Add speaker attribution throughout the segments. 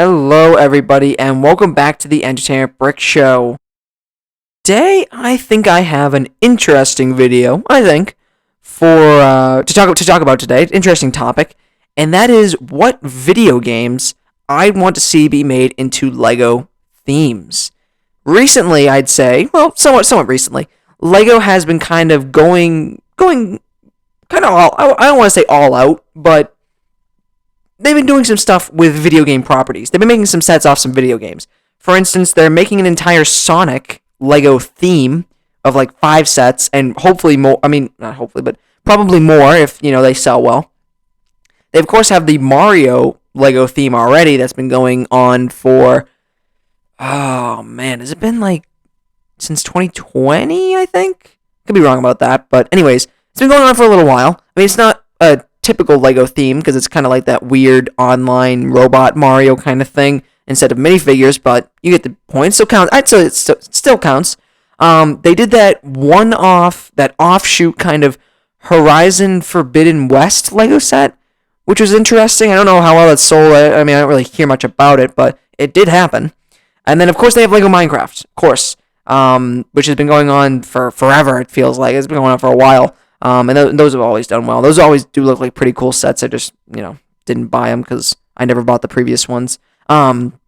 Speaker 1: Hello, everybody, and welcome back to the Entertainment Brick Show. Today, I think I have an interesting video. For to talk about today. Interesting topic, and that is what video games I want to see be made into Lego themes. Recently, I'd say, well, somewhat recently, Lego has been kind of going kind of all. I don't want to say all out, but they've been doing some stuff with video game properties. They've been making some sets off some video games. For instance, they're making an entire Sonic Lego theme of like 5 sets, and hopefully more. I mean, not hopefully, but probably more if they sell well. They of course have the Mario Lego theme already that's been going on for. Oh man, has it been like since 2020? I think could be wrong about that, but anyways, it's been going on for a little while. I mean, it's not a typical Lego theme because it's kind of like that weird online robot Mario kind of thing instead of minifigures, but you get the point. Still counts. I'd say it still counts. They did that that offshoot kind of Horizon Forbidden West Lego set, which was interesting. I don't know how well it's sold. I mean, I don't really hear much about it, but it did happen. And then, of course, they have Lego Minecraft, of course, which has been going on for forever, it feels like. It's been going on for a while. And those have always done well. Those always do look like pretty cool sets. I just, didn't buy them because I never bought the previous ones. And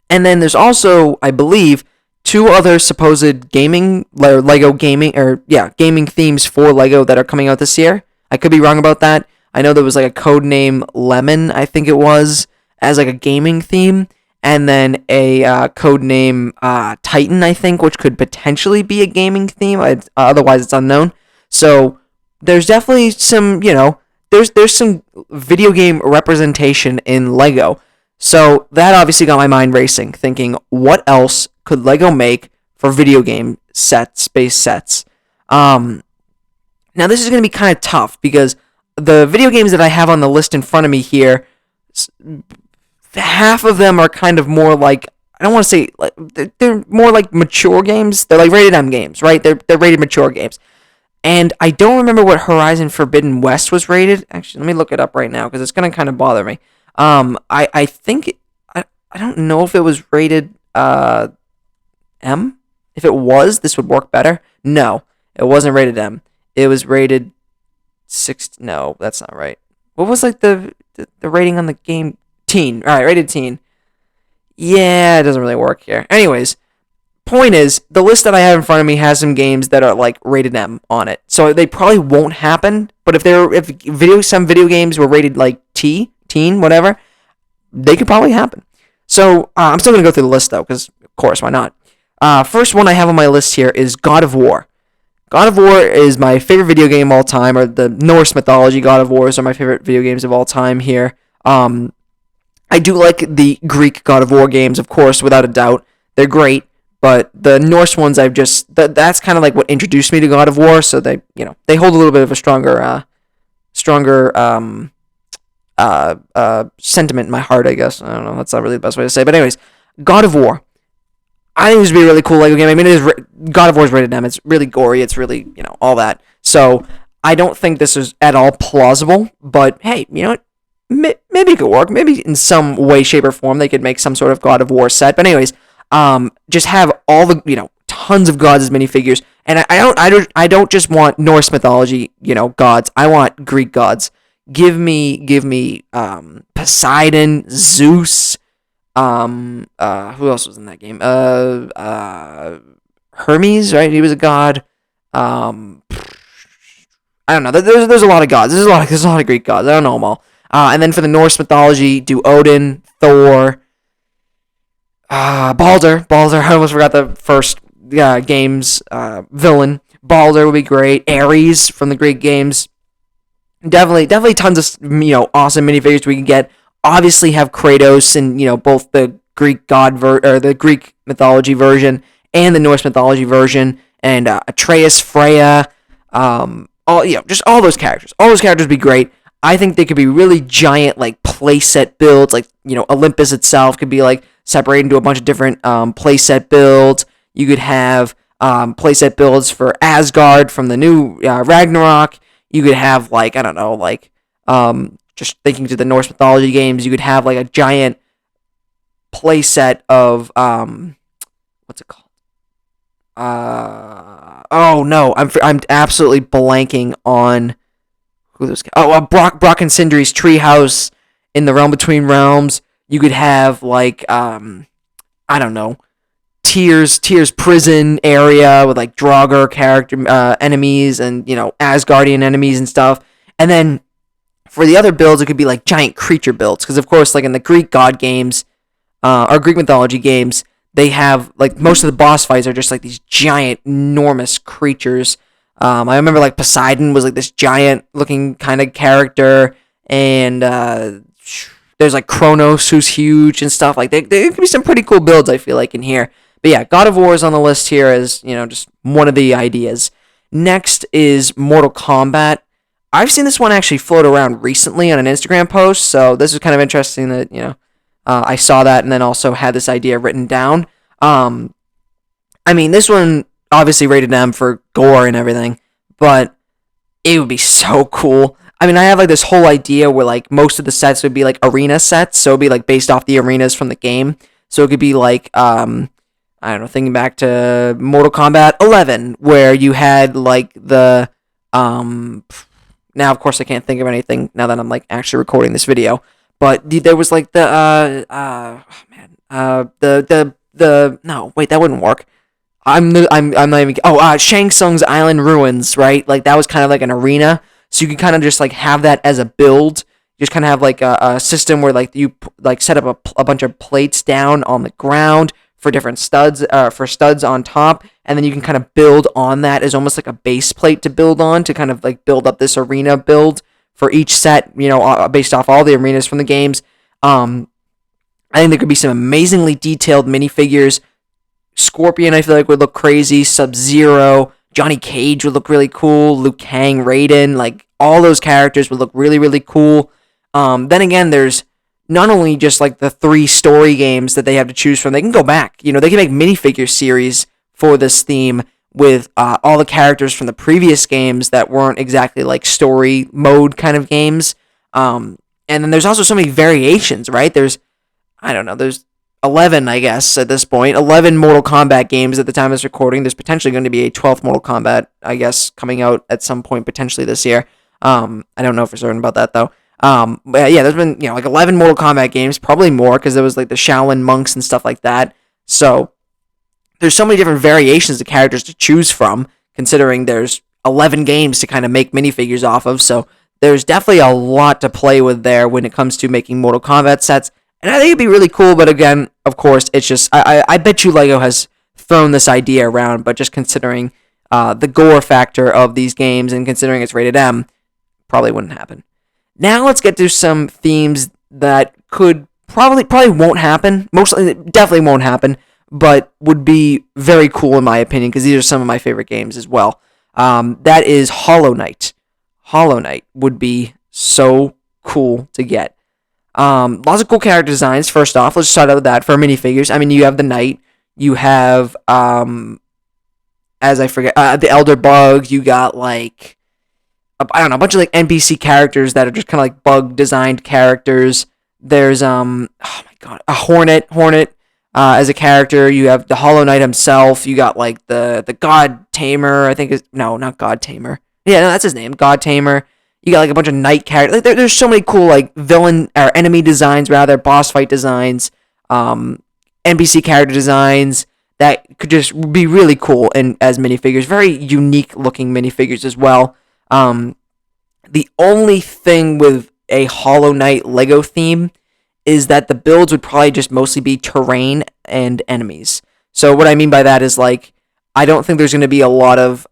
Speaker 1: then there's also, I believe, 2 other supposed gaming themes for Lego that are coming out this year. I could be wrong about that. I know there was like a code name Lemon, I think it was, as like a gaming theme, and then a code name Titan, I think, which could potentially be a gaming theme. Otherwise, it's unknown. So there's definitely some, there's some video game representation in Lego. So that obviously got my mind racing, thinking, what else could Lego make for video game space sets? Now this is going to be kind of tough because the video games that I have on the list in front of me here, half of them are kind of more like, I don't want to say, like, they're more like mature games. They're like rated M games, right? They're rated mature games. And I don't remember what Horizon Forbidden West was rated. Actually, let me look it up right now because it's going to kind of bother me. I think, I don't know if it was rated M. If it was, this would work better. No, it wasn't rated M. It was rated 6. No, that's not right. What was like the rating on the game? Teen. All right, rated teen. Yeah, it doesn't really work here. Anyways. Point is, the list that I have in front of me has some games that are like rated M on it, so they probably won't happen. But if some video games were rated like teen, whatever, they could probably happen. So I'm still gonna go through the list though, because of course, why not? First one I have on my list here is God of War. God of War is my favorite video game of all time, or the Norse mythology God of Wars are my favorite video games of all time here. I do like the Greek God of War games, of course, without a doubt. They're great. But the Norse ones, that's kind of like what introduced me to God of War. So they hold a little bit of a stronger sentiment in my heart, I guess. I don't know. That's not really the best way to say. But anyways, God of War. I think this would be a really cool Lego game. I mean, God of War is rated M. It's really gory. It's really, all that. So I don't think this is at all plausible. But hey, you know what? Maybe it could work. Maybe in some way, shape, or form they could make some sort of God of War set. But anyways. Just have all the tons of gods as minifigures, and I don't just want Norse mythology gods. I want Greek gods. Give me Poseidon, Zeus. Who else was in that game? Hermes, right? He was a god. I don't know. There's a lot of gods. There's a lot of Greek gods. I don't know them all. And then for the Norse mythology, do Odin, Thor. Balder. I almost forgot the first game's villain. Balder would be great. Ares from the Greek games. Definitely tons of awesome minifigures we can get. Obviously have Kratos in both the Greek or the Greek mythology version and the Norse mythology version, and Atreus, Freya, just all those characters. All those characters would be great. I think they could be really giant, like playset builds. Like Olympus itself could be like separated into a bunch of different playset builds. You could have playset builds for Asgard from the new Ragnarok. You could have just thinking to the Norse mythology games, you could have like a giant playset of what's it called? Oh no, I'm absolutely blanking on who those guys. Oh, Brock and Sindri's treehouse in the Realm Between Realms. You could have like I don't know, Tyr's prison area with like Draugr character enemies and Asgardian enemies and stuff. And then for the other builds, it could be like giant creature builds because of course, like in the Greek god games or Greek mythology games, they have like most of the boss fights are just like these giant, enormous creatures. I remember like Poseidon was like this giant looking kind of character, and there's like Kronos who's huge and stuff. Like there could be some pretty cool builds I feel like in here. But yeah, God of War is on the list here as just one of the ideas. Next is Mortal Kombat. I've seen this one actually float around recently on an Instagram post, so this is kind of interesting that I saw that and then also had this idea written down. I mean, this one obviously rated M for gore and everything, but it would be so cool. I mean, I have like this whole idea where like most of the sets would be like arena sets, so it'd be like based off the arenas from the game. So it could be like I don't know, thinking back to Mortal Kombat 11, where you had like the now of course I can't think of anything now that I'm like actually recording this video, but there was like the no wait, that wouldn't work. I'm not even. Oh, Shang Tsung's Island Ruins, right? Like that was kind of like an arena, so you can kind of just like have that as a build. You just kind of have like a system where like you like set up a bunch of plates down on the ground for different studs, for studs on top, and then you can kind of build on that as almost like a base plate to build on to kind of like build up this arena build for each set. Based off all the arenas from the games. I think there could be some amazingly detailed minifigures. Scorpion, I feel like, would look crazy. Sub-Zero, Johnny Cage would look really cool. Liu Kang, Raiden, like all those characters would look really, really cool. Then again, there's not only just like the 3 story games that they have to choose from. They can go back. They can make minifigure series for this theme with all the characters from the previous games that weren't exactly like story mode kind of games. And then there's also so many variations, right? There's 11, I guess, at this point. 11 Mortal Kombat games at the time of this recording. There's potentially going to be a 12th Mortal Kombat, I guess, coming out at some point potentially this year. I don't know for certain about that, though. But yeah, there's been, like 11 Mortal Kombat games, probably more, because there was, like, the Shaolin monks and stuff like that. So, there's so many different variations of characters to choose from, considering there's 11 games to kind of make minifigures off of. So, there's definitely a lot to play with there when it comes to making Mortal Kombat sets. And I think it'd be really cool, but again, of course, it's just, I bet you LEGO has thrown this idea around, but just considering the gore factor of these games and considering it's rated M, probably wouldn't happen. Now let's get to some themes that could probably won't happen, definitely won't happen, but would be very cool in my opinion, because these are some of my favorite games as well. That is Hollow Knight. Hollow Knight would be so cool to get. Lots of cool character designs. First off, let's start out with that for minifigures. I mean, you have the knight, you have the elder bug, you got like a bunch of like NPC characters that are just kind of like bug designed characters. There's oh my god, a hornet as a character. You have the Hollow Knight himself. You got like the God Tamer, I think not God Tamer. Yeah, no, that's his name, God Tamer. You got like a bunch of knight characters. Like, there's so many cool like villain or enemy designs, rather boss fight designs, NPC character designs that could just be really cool and as minifigures. Very unique looking minifigures as well. The only thing with a Hollow Knight Lego theme is that the builds would probably just mostly be terrain and enemies. So what I mean by that is like I don't think there's going to be a lot of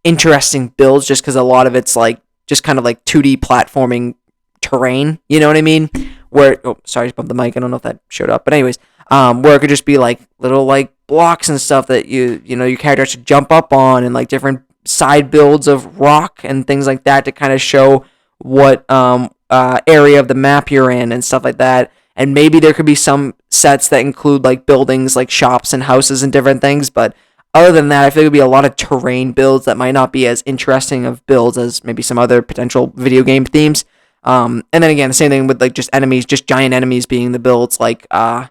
Speaker 1: interesting builds just because a lot of it's like just kind of like 2D platforming terrain, you know what I mean? Where sorry, I bumped the mic. I don't know if that showed up, but anyways, where it could just be like little like blocks and stuff that your character has to jump up on, and like different side builds of rock and things like that to kind of show what area of the map you're in and stuff like that. And maybe there could be some sets that include like buildings like shops and houses and different things, but other than that, I feel like it would be a lot of terrain builds that might not be as interesting of builds as maybe some other potential video game themes. And then again, the same thing with like just enemies, just giant enemies being the builds. Like I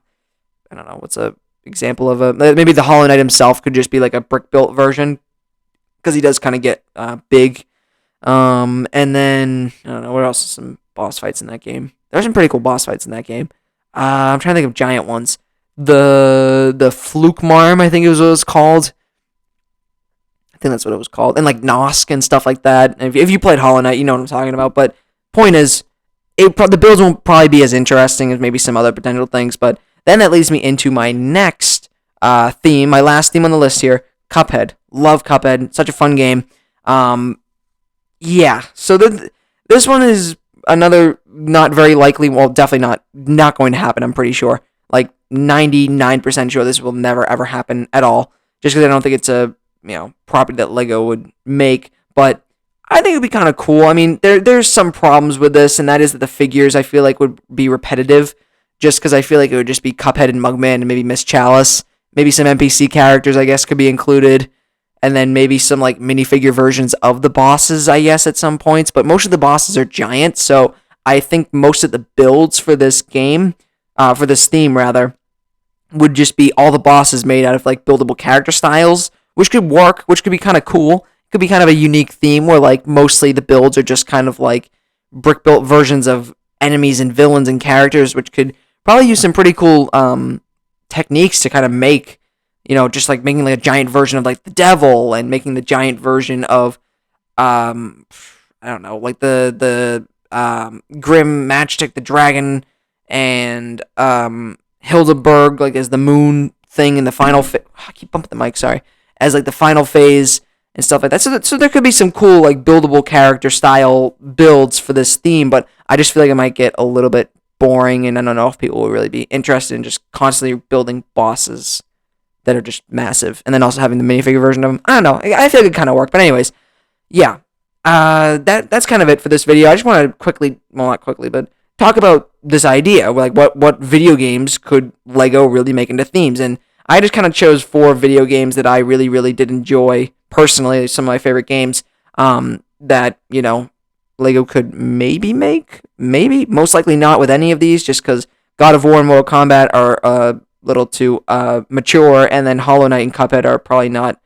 Speaker 1: don't know, what's a example of a maybe the Hollow Knight himself could just be like a brick built version because he does kind of get big. And then I don't know what else. Some boss fights in that game. There's some pretty cool boss fights in that game. I'm trying to think of giant ones. The Fluke Marm, I think it was what it was called. I think that's what it was called. And like Nosk and stuff like that. And if you played Hollow Knight, you know what I'm talking about. But point is, the builds won't probably be as interesting as maybe some other potential things. But then that leads me into my next theme, my last theme on the list here, Cuphead. Love Cuphead. Such a fun game. Yeah. So this one is another not very likely, well, definitely not going to happen, I'm pretty sure. Like 99% sure this will never ever happen at all. Just because I don't think it's a property that Lego would make. But I think it would be kind of cool. I mean, there's some problems with this, and that is that the figures I feel like would be repetitive. Just because I feel like it would just be Cuphead and Mugman and maybe Miss Chalice. Maybe some NPC characters, I guess, could be included. And then maybe some like minifigure versions of the bosses, I guess, at some points. But most of the bosses are giant, so I think most of the builds for this game, for this theme rather, would just be all the bosses made out of like buildable character styles, which could work, which could be kind of cool. It could be kind of a unique theme where like mostly the builds are just kind of like brick built versions of enemies and villains and characters, which could probably use some pretty cool techniques to kind of make, just like making like a giant version of like the devil and making the giant version of I don't know, like the Grim Matchstick the dragon and Hildeberg like as the moon thing in the final I keep bumping the mic, sorry. As like the final phase and stuff like that. So there could be some cool like buildable character style builds for this theme, but I just feel like it might get a little bit boring, and I don't know if people will really be interested in just constantly building bosses that are just massive, and then also having the minifigure version of them. I don't know. I feel like it kind of worked, but anyways, yeah. That's kind of it for this video. I just want to quickly, well, not quickly, but talk about this idea, like what video games could Lego really make into themes, and I just kind of chose 4 video games that I really, really did enjoy personally. Some of my favorite games that Lego could maybe make, maybe most likely not with any of these, just because God of War and Mortal Kombat are a little too mature, and then Hollow Knight and Cuphead are probably not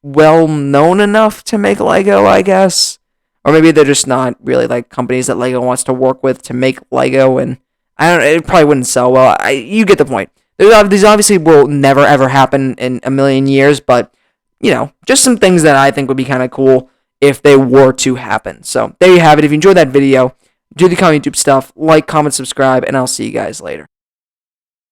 Speaker 1: well known enough to make Lego, I guess, or maybe they're just not really like companies that Lego wants to work with to make Lego, and I don't. It probably wouldn't sell well. You get the point. These obviously will never ever happen in a million years, but just some things that I think would be kind of cool if they were to happen. So there you have it. If you enjoyed that video, do the common YouTube stuff, like, comment, subscribe, and I'll see you guys later.